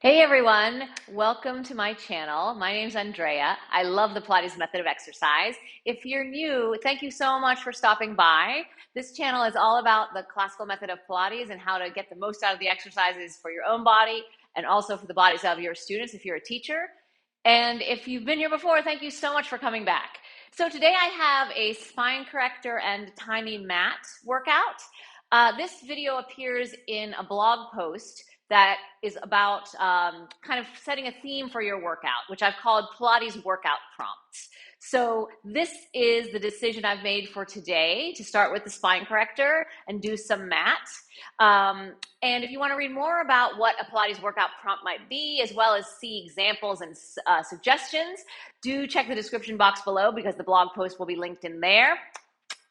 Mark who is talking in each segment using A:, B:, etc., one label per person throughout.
A: Hey everyone, welcome to my channel. My name's Andrea. I love the Pilates method of exercise. If you're new, thank you so much for stopping by. This channel is all about the classical method of Pilates and how to get the most out of the exercises for your own body and also for the bodies of your students if you're a teacher. And if you've been here before, thank you so much for coming back. So today I have a spine corrector and tiny mat workout. This video appears in a blog post that is about kind of setting a theme for your workout, which I've called Pilates workout prompts. So this is the decision I've made for today to start with the spine corrector and do some mat. And if you want to read more about what a Pilates workout prompt might be, as well as see examples and suggestions, do check the description box below because the blog post will be linked in there.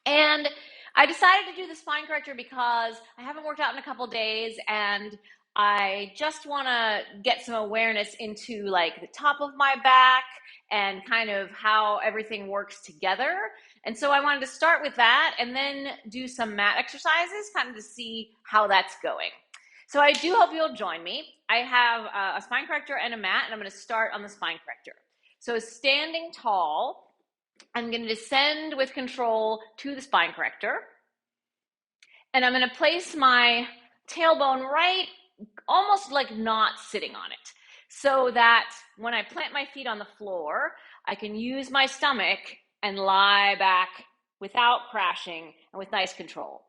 A: And I decided to do the spine corrector because I haven't worked out in a couple days and I just want to get some awareness into like the top of my back and kind of how everything works together. And so I wanted to start with that and then do some mat exercises kind of to see how that's going. So I do hope you'll join me. I have a spine corrector and a mat, and I'm going to start on the spine corrector. So standing tall, I'm going to descend with control to the spine corrector. And I'm going to place my tailbone right, almost like not sitting on it, so that when I plant my feet on the floor, I can use my stomach and lie back without crashing and with nice control.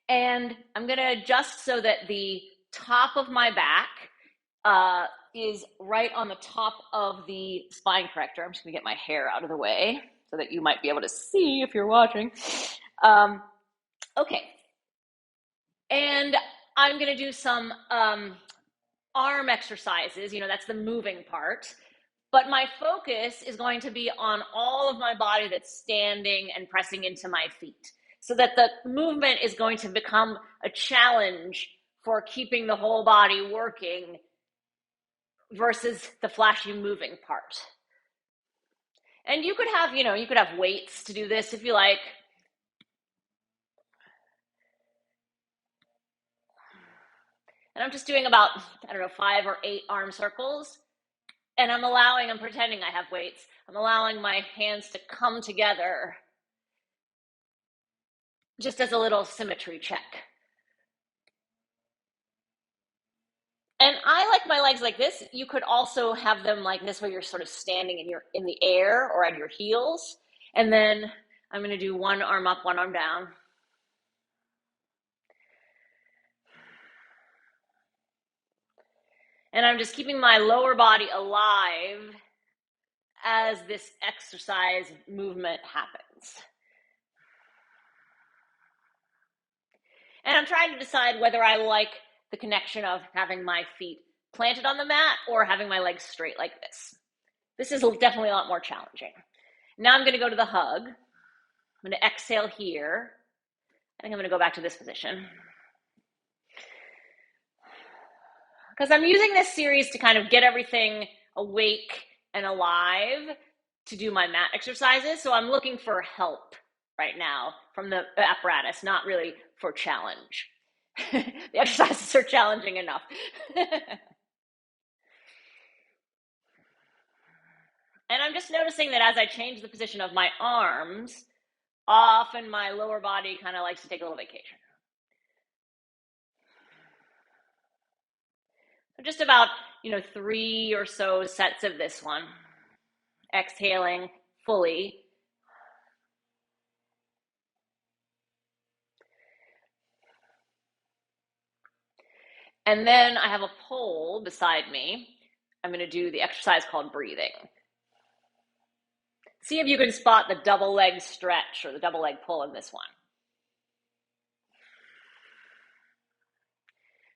A: And I'm going to adjust so that the top of my back is right on the top of the spine corrector. I'm just going to get my hair out of the way so that you might be able to see if you're watching. Okay. And I'm going to do some arm exercises. That's the moving part. But my focus is going to be on all of my body that's standing and pressing into my feet, so that the movement is going to become a challenge for keeping the whole body working versus the flashy moving part. And you could have weights to do this if you like. And I'm just doing about, 5 or 8 arm circles. And I'm pretending I have weights. I'm allowing my hands to come together just as a little symmetry check. And I like my legs like this. You could also have them like this, where you're sort of standing and you're in the air or at your heels. And then I'm going to do one arm up, one arm down. And I'm just keeping my lower body alive as this exercise movement happens. And I'm trying to decide whether I like the connection of having my feet planted on the mat or having my legs straight like this. This is definitely a lot more challenging. Now I'm going to go to the hug. I'm going to exhale here. I think I'm going to go back to this position, because I'm using this series to kind of get everything awake and alive to do my mat exercises. So I'm looking for help right now from the apparatus, not really for challenge. The exercises are challenging enough. And I'm just noticing that as I change the position of my arms, often my lower body kind of likes to take a little vacation. So just about, 3 or so sets of this one. Exhaling fully. And then I have a pole beside me. I'm going to do the exercise called breathing. See if you can spot the double leg stretch or the double leg pull in this one.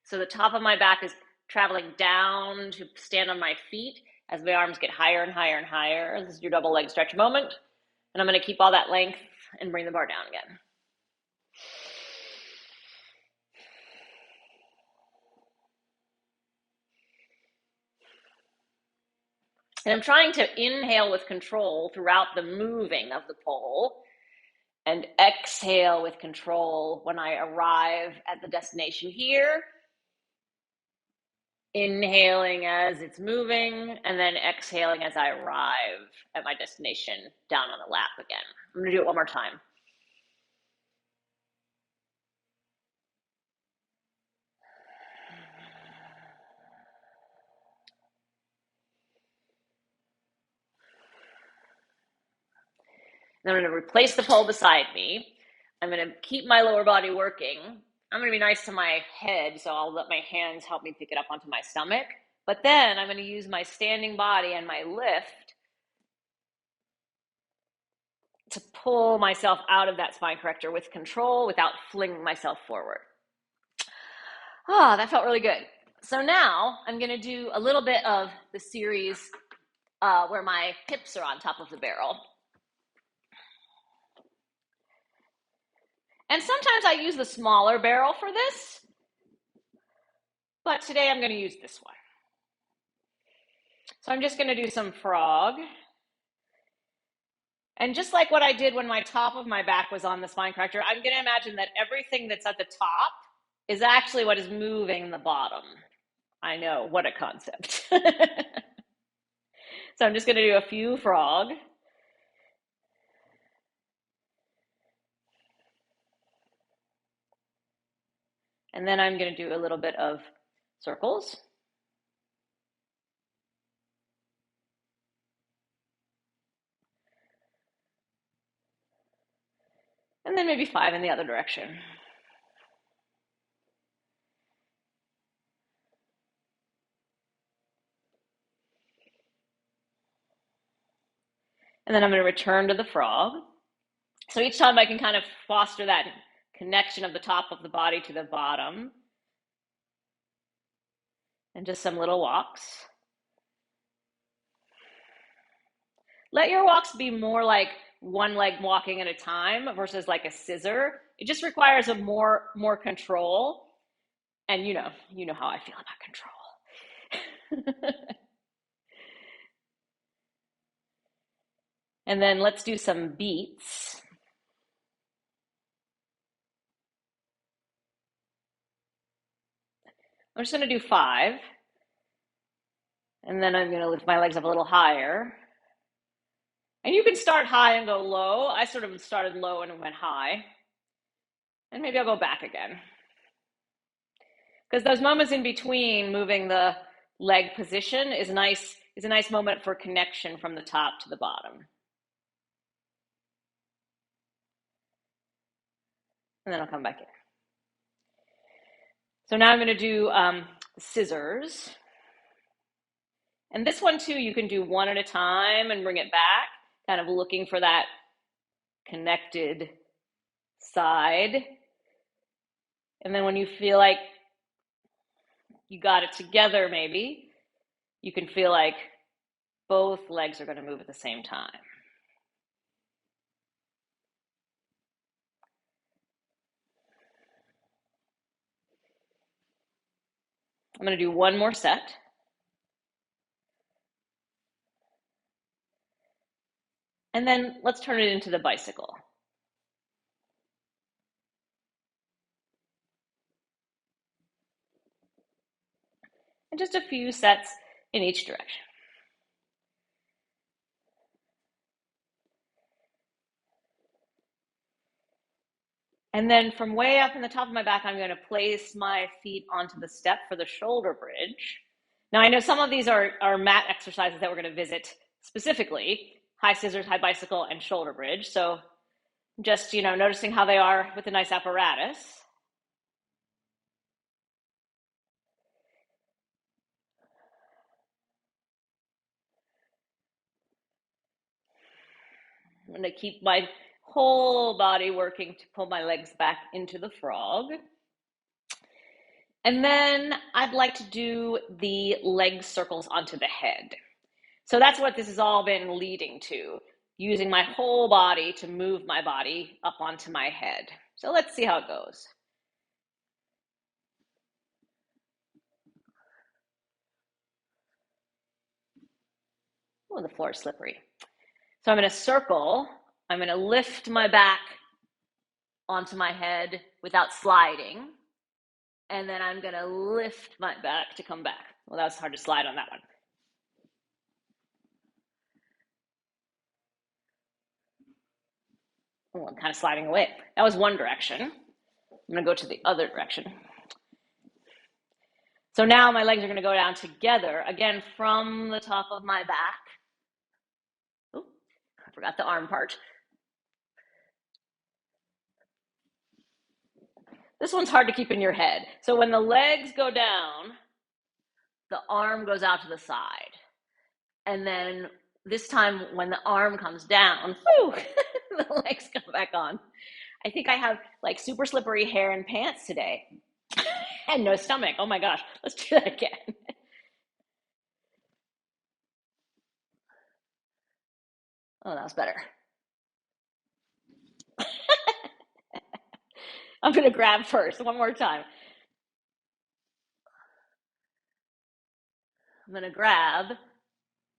A: So the top of my back is traveling down to stand on my feet as my arms get higher and higher and higher. This is your double leg stretch moment. And I'm going to keep all that length and bring the bar down again. And I'm trying to inhale with control throughout the moving of the pole and exhale with control when I arrive at the destination here. Inhaling as it's moving, and then exhaling as I arrive at my destination down on the lap again. I'm gonna do it one more time. Then I'm gonna replace the pole beside me. I'm gonna keep my lower body working. I'm gonna be nice to my head, so I'll let my hands help me pick it up onto my stomach. But then I'm gonna use my standing body and my lift to pull myself out of that spine corrector with control without flinging myself forward. Oh, that felt really good. So now I'm gonna do a little bit of the series where my hips are on top of the barrel. And sometimes I use the smaller barrel for this, but today I'm gonna use this one. So I'm just gonna do some frog. And just like what I did when my top of my back was on the spine corrector, I'm gonna imagine that everything that's at the top is actually what is moving the bottom. I know, what a concept. So I'm just gonna do a few frog. And then I'm gonna do a little bit of circles. And then maybe 5 in the other direction. And then I'm going to return to the frog. So each time I can kind of foster that connection of the top of the body to the bottom. And just some little walks. Let your walks be more like one leg walking at a time versus like a scissor. It just requires a more control. And you know how I feel about control. And then let's do some beats. I'm just going to do 5. And then I'm going to lift my legs up a little higher. And you can start high and go low. I sort of started low and went high. And maybe I'll go back again. Because those moments in between moving the leg position is a nice moment for connection from the top to the bottom. And then I'll come back in. So now I'm going to do scissors. And this one too, you can do one at a time and bring it back, kind of looking for that connected side. And then when you feel like you got it together, maybe, you can feel like both legs are going to move at the same time. I'm going to do one more set. And then let's turn it into the bicycle. And just a few sets in each direction. And then from way up in the top of my back, I'm going to place my feet onto the step for the shoulder bridge. Now, I know some of these are mat exercises that we're going to visit specifically, high scissors, high bicycle, and shoulder bridge. So just, noticing how they are with a nice apparatus. I'm going to keep my whole body working to pull my legs back into the frog. And then I'd like to do the leg circles onto the head. So that's what this has all been leading to, using my whole body to move my body up onto my head. So let's see how it goes. Oh, the floor is slippery. So I'm going to circle. I'm going to lift my back onto my head without sliding. And then I'm going to lift my back to come back. Well, that was hard to slide on that one. Oh, I'm kind of sliding away. That was one direction. I'm going to go to the other direction. So now my legs are going to go down together, again, from the top of my back. Oh, I forgot the arm part. This one's hard to keep in your head. So when the legs go down, the arm goes out to the side. And then this time when the arm comes down, whew, the legs come back on. I think I have like super slippery hair and pants today. And no stomach. Oh my gosh. Let's do that again. Oh, that was better. I'm going to grab first, one more time. I'm going to grab,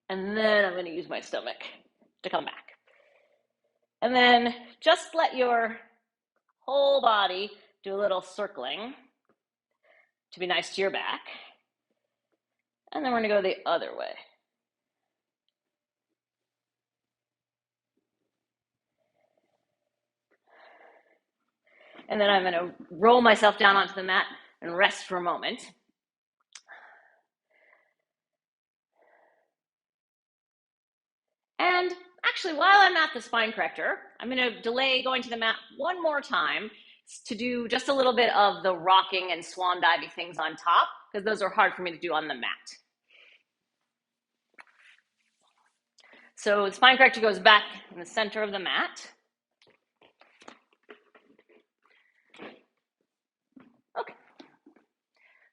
A: and then I'm going to use my stomach to come back. And then just let your whole body do a little circling to be nice to your back. And then we're going to go the other way. And then I'm going to roll myself down onto the mat and rest for a moment. And actually, while I'm at the spine corrector, I'm going to delay going to the mat one more time to do just a little bit of the rocking and swan diving things on top, because those are hard for me to do on the mat. So the spine corrector goes back in the center of the mat. Okay.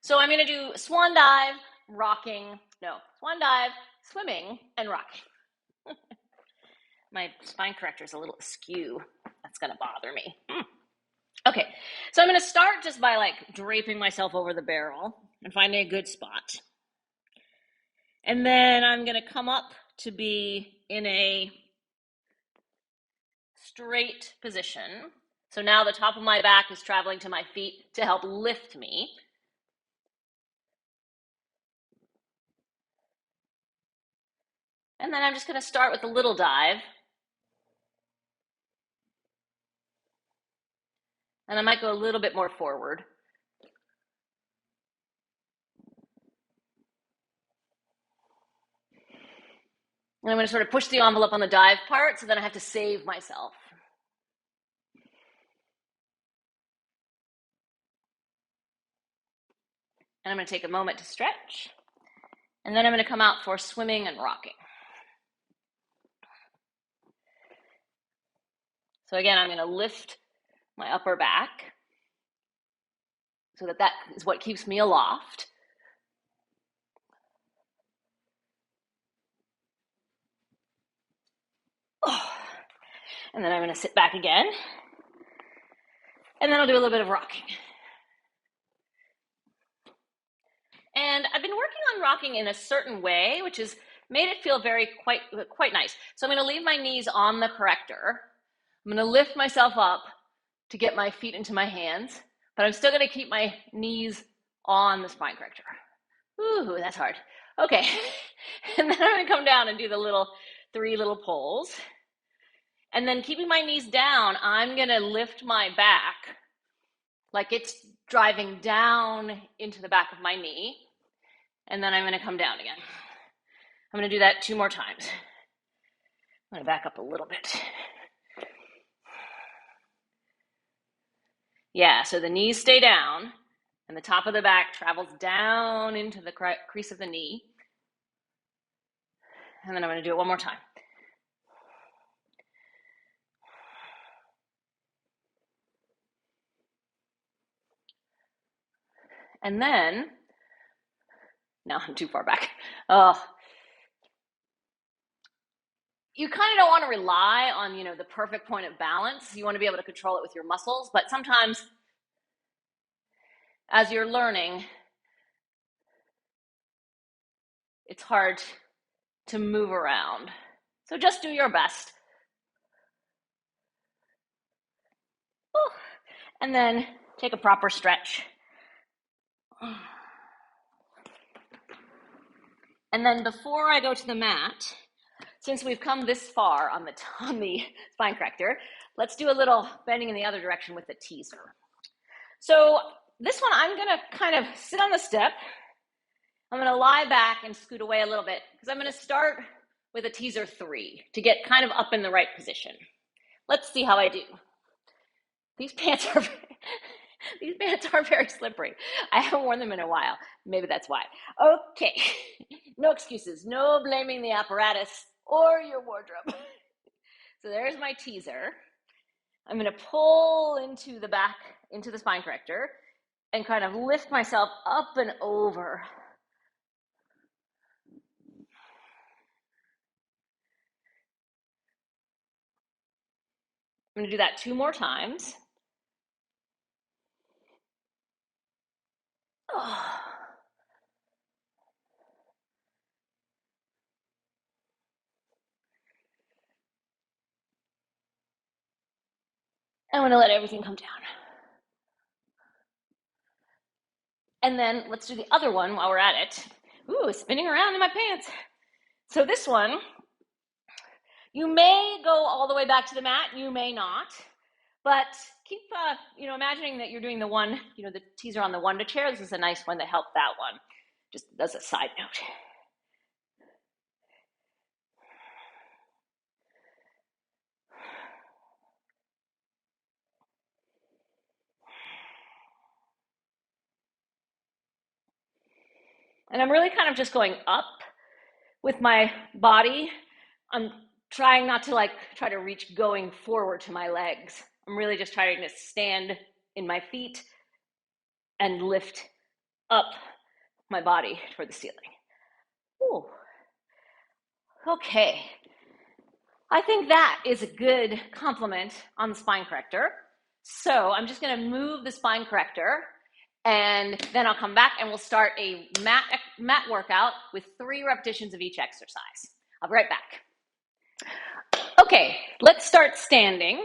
A: So I'm going to do swan dive, swan dive, swimming, and rocking. My spine corrector is a little askew. That's going to bother me. Okay, so I'm going to start just by like draping myself over the barrel and finding a good spot. And then I'm going to come up to be in a straight position. So now the top of my back is traveling to my feet to help lift me. And then I'm just going to start with a little dive. And I might go a little bit more forward. And I'm going to sort of push the envelope on the dive part, so then I have to save myself. And I'm going to take a moment to stretch. And then I'm going to come out for swimming and rocking. So again, I'm going to lift my upper back so that is what keeps me aloft. Oh. And then I'm going to sit back again. And then I'll do a little bit of rocking. And I've been working on rocking in a certain way, which has made it feel quite nice. So I'm going to leave my knees on the corrector. I'm going to lift myself up to get my feet into my hands, but I'm still going to keep my knees on the spine corrector. Ooh, that's hard. Okay. And then I'm going to come down and do the 3 little pulls. And then keeping my knees down, I'm going to lift my back like it's driving down into the back of my knee. And then I'm going to come down again. I'm going to do that 2 more times. I'm going to back up a little bit. Yeah, so the knees stay down and the top of the back travels down into the crease of the knee. And then I'm going to do it one more time. And then, no, I'm too far back. You kind of don't want to rely on, the perfect point of balance. You want to be able to control it with your muscles, but sometimes as you're learning, it's hard to move around. So just do your best. And then take a proper stretch. And then before I go to the mat, since we've come this far on the spine corrector, let's do a little bending in the other direction with the teaser. So this one, I'm gonna kind of sit on the step. I'm gonna lie back and scoot away a little bit because I'm gonna start with a teaser 3 to get kind of up in the right position. Let's see how I do. These pants are very slippery. I haven't worn them in a while. Maybe that's why. Okay, no excuses, no blaming the apparatus or your wardrobe. So there's my teaser. I'm gonna pull into the back, into the spine corrector, and kind of lift myself up and over. I'm gonna do that 2 more times. Oh. I'm gonna let everything come down. And then let's do the other one while we're at it. Ooh, spinning around in my pants. So this one, you may go all the way back to the mat, you may not, but keep, imagining that you're doing the one, the teaser on the one to chair. This is a nice one to help that one, just as a side note. And I'm really kind of just going up with my body. I'm trying not to try to reach going forward to my legs. I'm really just trying to stand in my feet and lift up my body toward the ceiling. Ooh. Okay. I think that is a good compliment on the spine corrector. So I'm just going to move the spine corrector, and then I'll come back and we'll start a mat workout with 3 repetitions of each exercise. I'll be right back. Okay, let's start standing.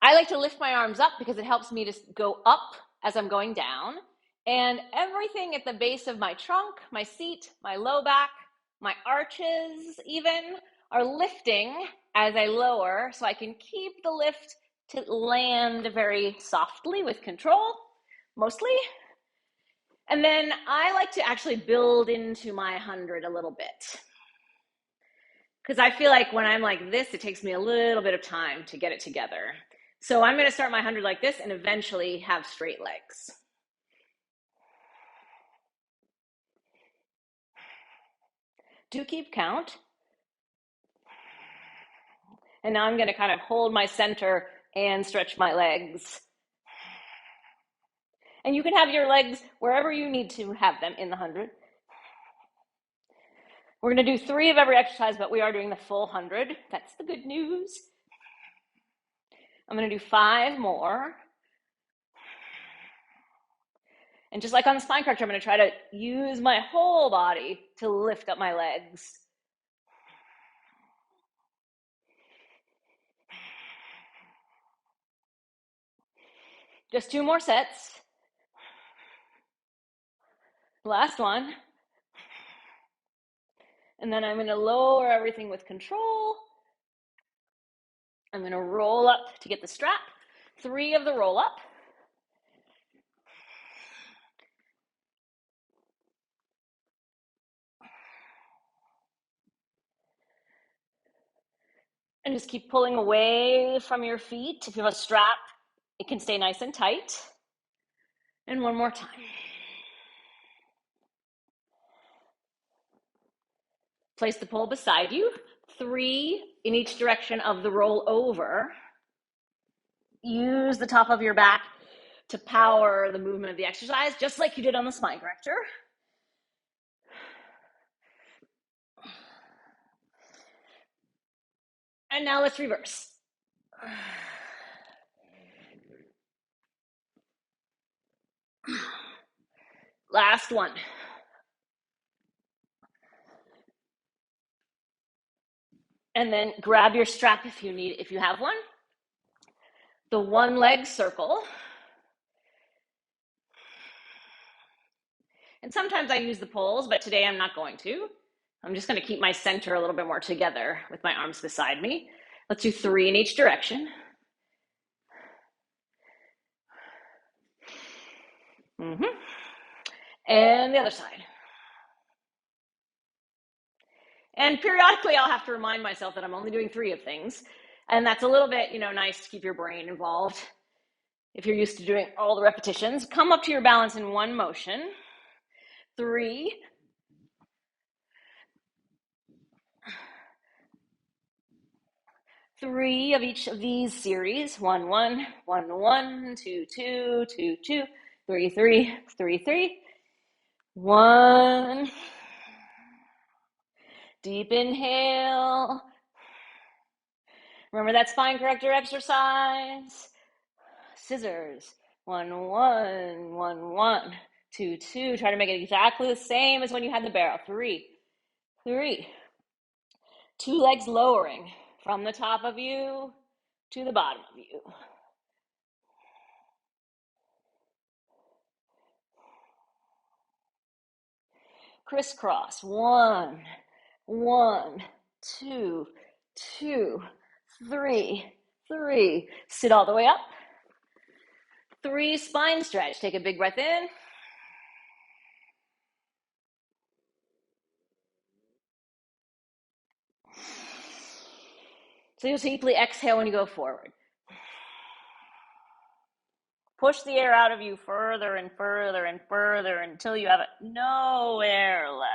A: I like to lift my arms up because it helps me to go up as I'm going down. And everything at the base of my trunk, my seat, my low back, my arches even, are lifting as I lower, so I can keep the lift to land very softly with control, mostly. And then I like to actually build into my 100 a little bit, because I feel like when I'm like this, it takes me a little bit of time to get it together. So I'm going to start my 100 like this and eventually have straight legs. Do keep count. And now I'm going to kind of hold my center and stretch my legs. And you can have your legs wherever you need to have them in the 100. We're going to do 3 of every exercise, but we are doing the full 100. That's the good news. I'm going to do 5 more. And just like on the spine corrector, I'm going to try to use my whole body to lift up my legs. Just 2 more sets. Last one. And then I'm going to lower everything with control. I'm going to roll up to get the strap. 3 of the roll up. And just keep pulling away from your feet. If you have a strap, it can stay nice and tight. And 1 more time. Place the pole beside you. 3 in each direction of the roll over. Use the top of your back to power the movement of the exercise, just like you did on the spine corrector. And now let's reverse. Last one. And then grab your strap if you have one. The 1 leg circle. And sometimes I use the poles, but today I'm not going to. I'm just going to keep my center a little bit more together with my arms beside me. Let's do 3 in each direction. And the other side. And periodically I'll have to remind myself that I'm only doing 3 of things. And that's a little bit, nice to keep your brain involved. If you're used to doing all the repetitions, come up to your balance in one motion. 3. 3 of each of these series. 1, 1, 1, 1, 2, 2, 2, 2, 3, 3, 3, 3. 1. Deep inhale. Remember that spine corrector exercise. Scissors. 1, 1, 1, 1, 2, 2. Try to make it exactly the same as when you had the barrel. 3, 3. 2 legs lowering from the top of you to the bottom of you. Crisscross. 1, 1, 2, 2, 3, 3. Sit all the way up. 3 spine stretch. Take a big breath in. So you'll deeply exhale when you go forward. Push the air out of you further and further and further until you have no air left.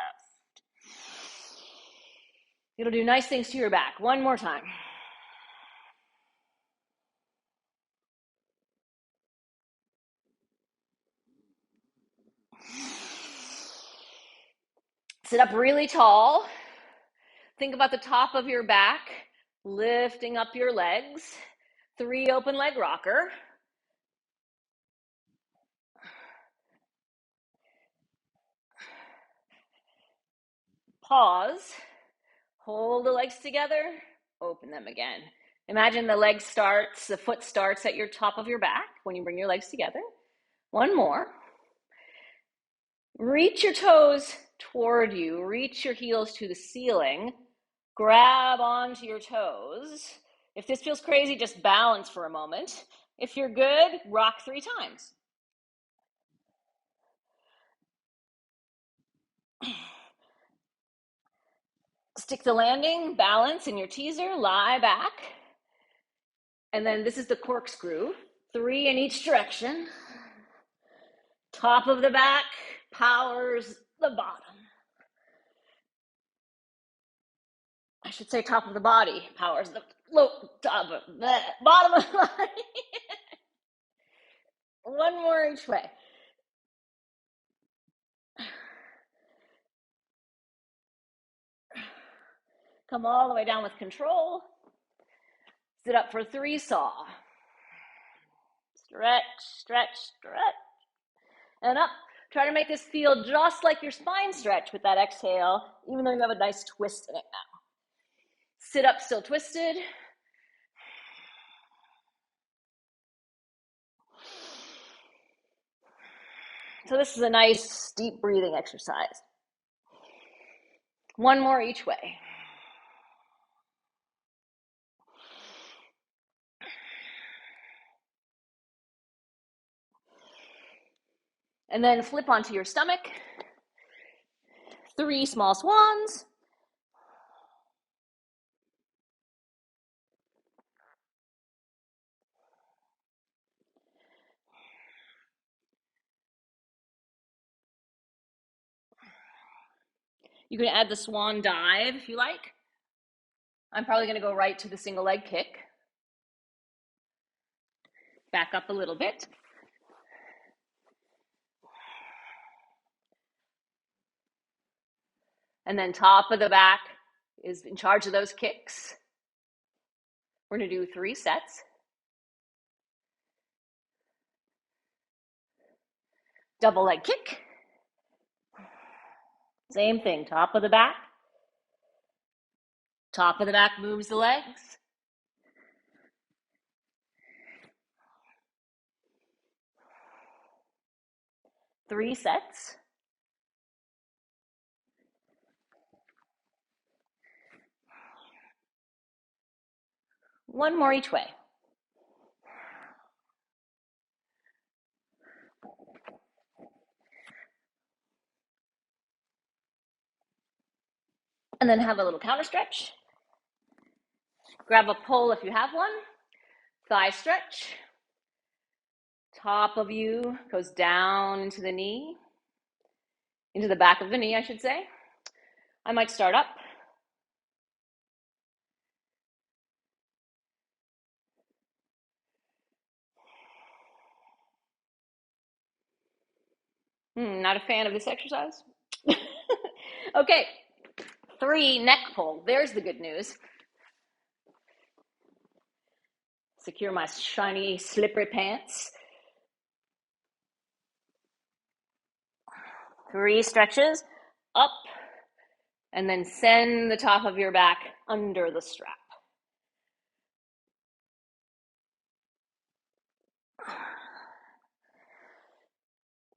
A: It'll do nice things to your back. One more time. Sit up really tall. Think about the top of your back, lifting up your legs. 3 open leg rocker. Pause. Hold the legs together. Open them again. Imagine the foot starts at your top of your back when you bring your legs together. One more. Reach your toes toward you. Reach your heels to the ceiling. Grab onto your toes. If this feels crazy, just balance for a moment. If you're good, rock 3 times. Stick the landing, balance in your teaser, lie back. And then this is the corkscrew. 3 in each direction. Top of the back powers the bottom. I should say top of the body powers the top of the bottom of the body. One more each way. Come all the way down with control. Sit up for 3 saw. Stretch, stretch, stretch. And up. Try to make this feel just like your spine stretch with that exhale, even though you have a nice twist in it now. Sit up still twisted. So this is a nice deep breathing exercise. One more each way. And then flip onto your stomach. 3 small swans. You can add the swan dive if you like. I'm probably going to go right to the single leg kick. Back up a little bit. And then top of the back is in charge of those kicks. We're going to do 3 sets. Double leg kick. Same thing, top of the back. Top of the back moves the legs. Three sets. One more each way. And then have a little counter stretch. Grab a pole if you have one. Thigh stretch. Top of you goes down into the knee, into the back of the knee, I should say. I might start up. Not a fan of this exercise. Okay, 3, neck pull. There's the good news. Secure my shiny, slippery pants. 3 stretches, up, and then send the top of your back under the strap.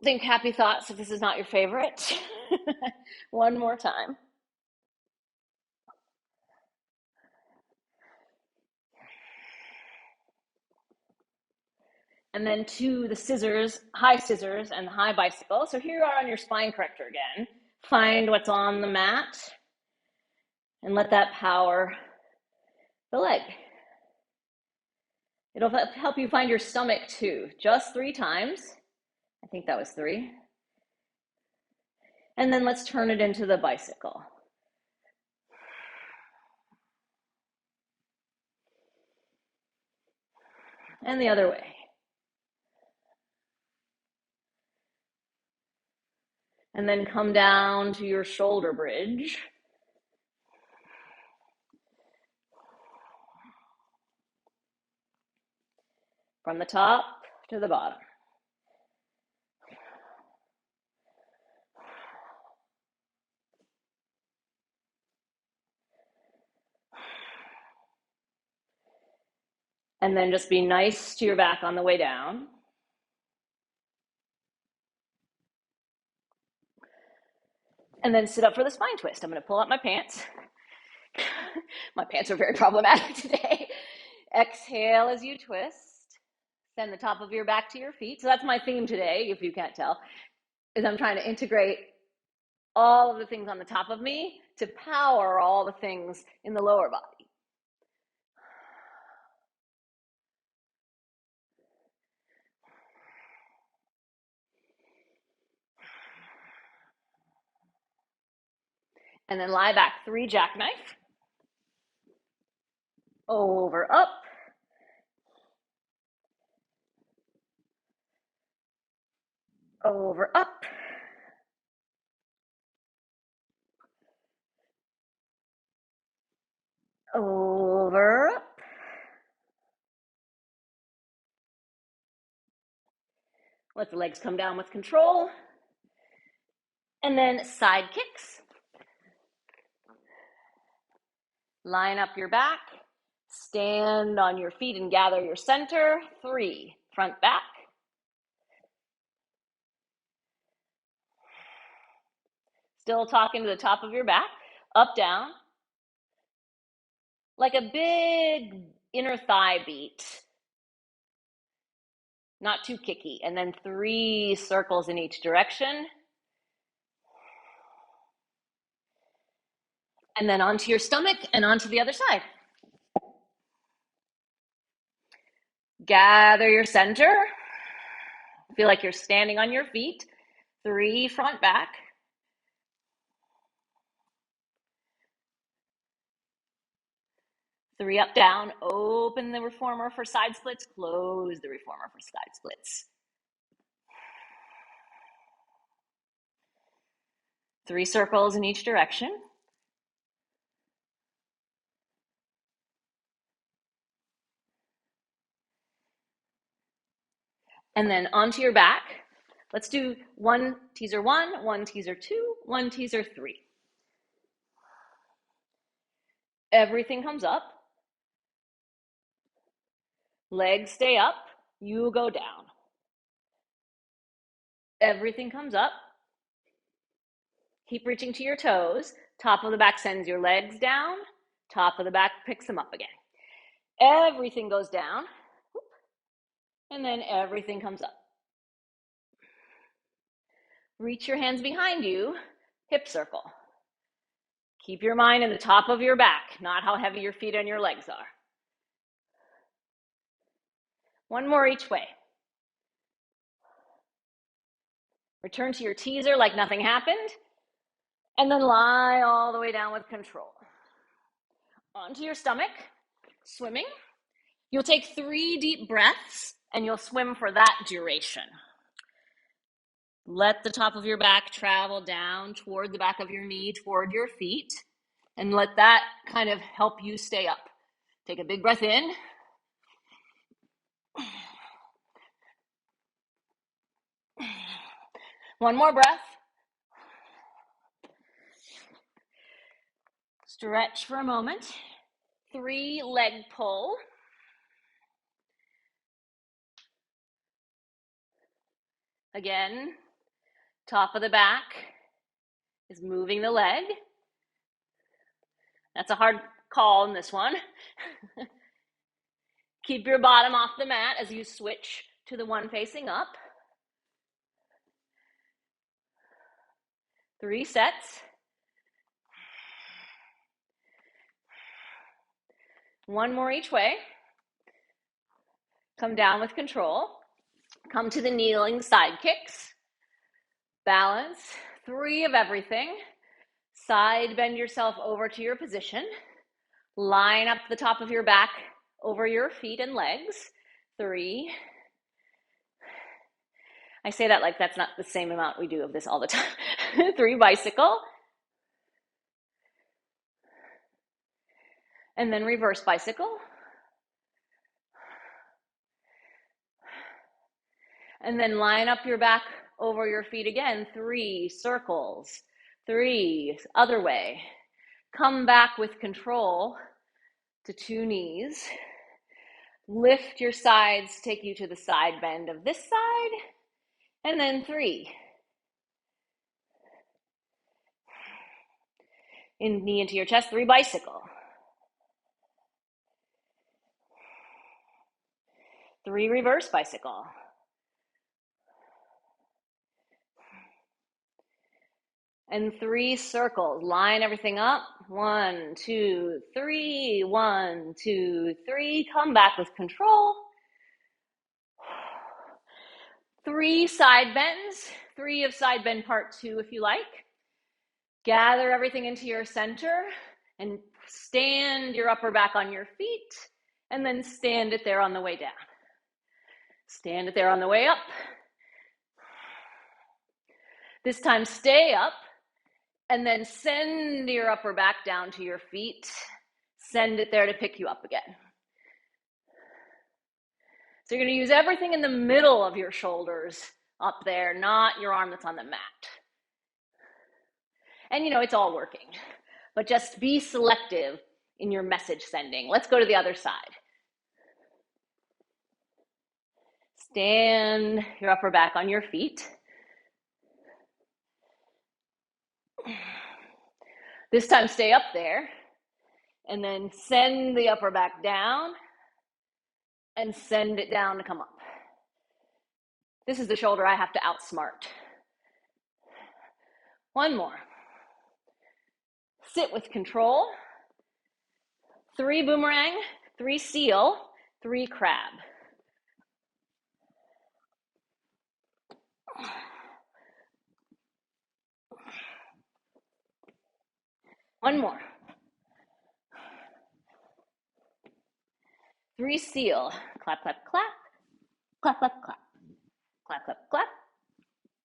A: Think happy thoughts if this is not your favorite. One more time. And then to the scissors, high scissors and the high bicycle. So here you are on your spine corrector again. Find what's on the mat and let that power the leg. It'll help you find your stomach too. Just 3 times. I think that was 3. And then let's turn it into the bicycle. And the other way. And then come down to your shoulder bridge. From the top to the bottom. And then just be nice to your back on the way down. And then sit up for the spine twist. I'm going to pull out my pants. My pants are very problematic today. Exhale as you twist. Send the top of your back to your feet. So that's my theme today, if you can't tell, is I'm trying to integrate all of the things on the top of me to power all the things in the lower body. And then lie back, 3 jackknife. Over, up. Over, up. Over, up. Let the legs come down with control. And then side kicks. Line up your back. Stand on your feet and gather your center. 3, front, back. Still talking to the top of your back. Up, down. Like a big inner thigh beat. Not too kicky. And then 3 circles in each direction. And then onto your stomach and onto the other side. Gather your center. Feel like you're standing on your feet. 3, front, back. 3, up, down. Open the reformer for side splits. Close the reformer for side splits. 3 circles in each direction. And then onto your back. Let's do 1 teaser 1, 1 teaser 2, 1 teaser 3. Everything comes up. Legs stay up. You go down. Everything comes up. Keep reaching to your toes. Top of the back sends your legs down. Top of the back picks them up again. Everything goes down, and then everything comes up. Reach your hands behind you, hip circle. Keep your mind in the top of your back, not how heavy your feet and your legs are. One more each way. Return to your teaser like nothing happened, and then lie all the way down with control. Onto your stomach, swimming. You'll take 3 deep breaths, and you'll swim for that duration. Let the top of your back travel down toward the back of your knee, toward your feet, and let that kind of help you stay up. Take a big breath in. One more breath. Stretch for a moment. 3 leg pull. Again, top of the back is moving the leg. That's a hard call in this one. Keep your bottom off the mat as you switch to the one facing up. 3 sets. One more each way. Come down with control. Come to the kneeling side kicks. Balance. 3 of everything. Side bend yourself over to your position. Line up the top of your back over your feet and legs. 3. I say that like that's not the same amount we do of this all the time. 3 bicycle. And then reverse bicycle. And then line up your back over your feet again. 3 circles. 3, other way. Come back with control to 2 knees. Lift your sides to take you to the side bend of this side. And then 3. Knee into your chest, 3 bicycle. 3 reverse bicycle. And 3 circles. Line everything up. 1, 2, 3. 1, 2, 3. Come back with control. 3 side bends. 3 of side bend part 2 if you like. Gather everything into your center and stand your upper back on your feet, and then stand it there on the way down. Stand it there on the way up. This time stay up, and then send your upper back down to your feet. Send it there to pick you up again. So you're going to use everything in the middle of your shoulders up there, not your arm that's on the mat. And you know, it's all working, but just be selective in your message sending. Let's go to the other side. Stand your upper back on your feet. This time stay up there, and then send the upper back down and send it down to come up. This is the shoulder I have to outsmart. One more. Sit with control. 3 boomerang, 3 seal, 3 crab. One more. 3 seal. Clap, clap, clap. Clap, clap, clap. Clap, clap, clap.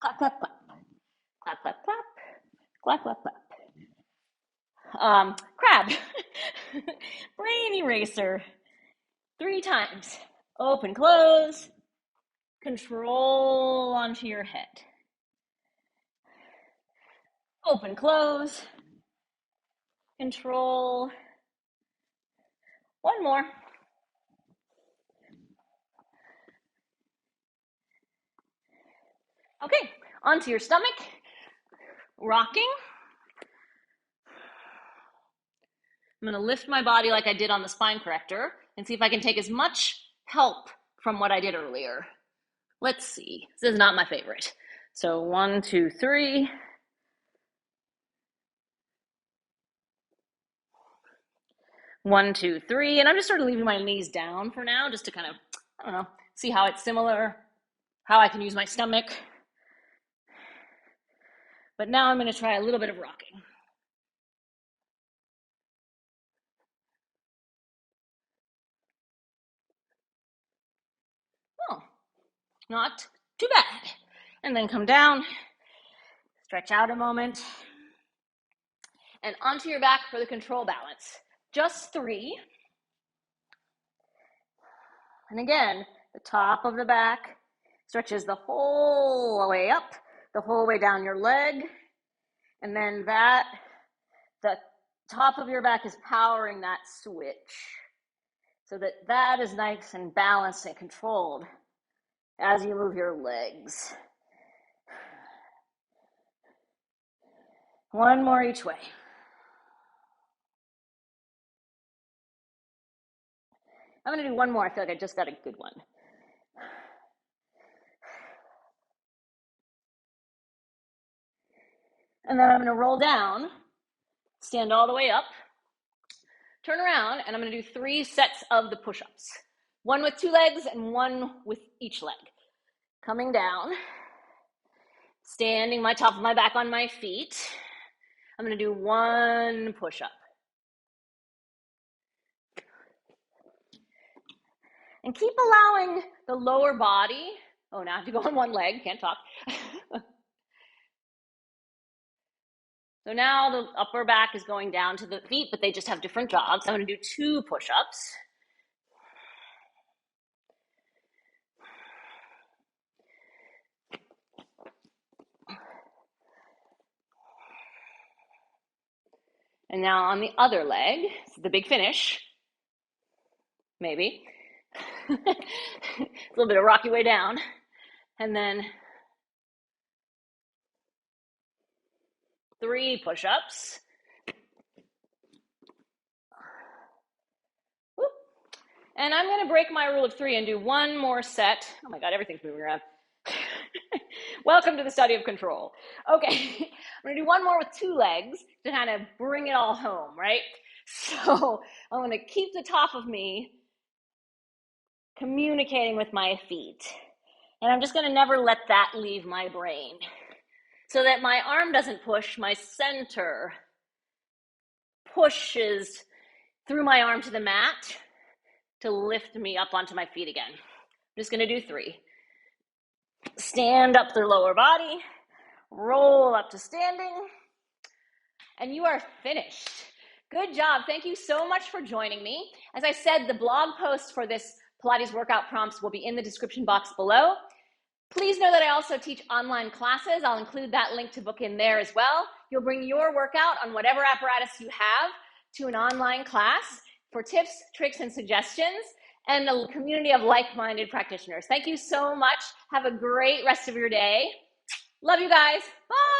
A: Clap, clap, clap. Clap, clap, clap. Clap, clap, clap. Crab. Brain eraser. 3 times. Open, close. Control onto your head. Open, close. Control. One more. Okay, onto your stomach. Rocking.
B: I'm gonna lift my body like I did on the Spine Corrector and see if I can take as much help from what I did earlier. Let's see, this is not my favorite. So 1, 2, 3. 1, 2, 3, and I'm just sort of leaving my knees down for now, just to kind of, I don't know, see how it's similar, how I can use my stomach. But now I'm going to try a little bit of rocking. Oh, not too bad. And then come down, stretch out a moment, and onto your back for the control balance. Just 3. And again, the top of the back stretches the whole way up, the whole way down your leg, and then the top of your back is powering that switch so that is nice and balanced and controlled as you move your legs. 1 more each way. I'm going to do 1 more. I feel like I just got a good one. And then I'm going to roll down, stand all the way up, turn around, and I'm going to do 3 sets of the push-ups. 1 with 2 legs and 1 with each leg. Coming down, standing my top of my back on my feet. I'm going to do 1 push-up. And keep allowing the lower body, oh, now I have to go on 1 leg, can't talk. So now the upper back is going down to the feet, but they just have different jobs. I'm going to do 2 push-ups. And now on the other leg, the big finish, maybe. A little bit of rocky way down. And then 3 push-ups. And I'm going to break my rule of 3 and do 1 more set. Oh my God, everything's moving around. Welcome to the study of control. Okay, I'm going to do 1 more with 2 legs to kind of bring it all home, right? So I'm going to keep the top of me communicating with my feet. And I'm just going to never let that leave my brain. So that my arm doesn't push, my center pushes through my arm to the mat to lift me up onto my feet again. I'm just going to do 3. Stand up the lower body, roll up to standing, and you are finished. Good job. Thank you so much for joining me. As I said, the blog post for this Pilates workout prompts will be in the description box below. Please know that I also teach online classes. I'll include that link to book in there as well. You'll bring your workout on whatever apparatus you have to an online class for tips, tricks, and suggestions, and a community of like-minded practitioners. Thank you so much. Have a great rest of your day. Love you guys. Bye.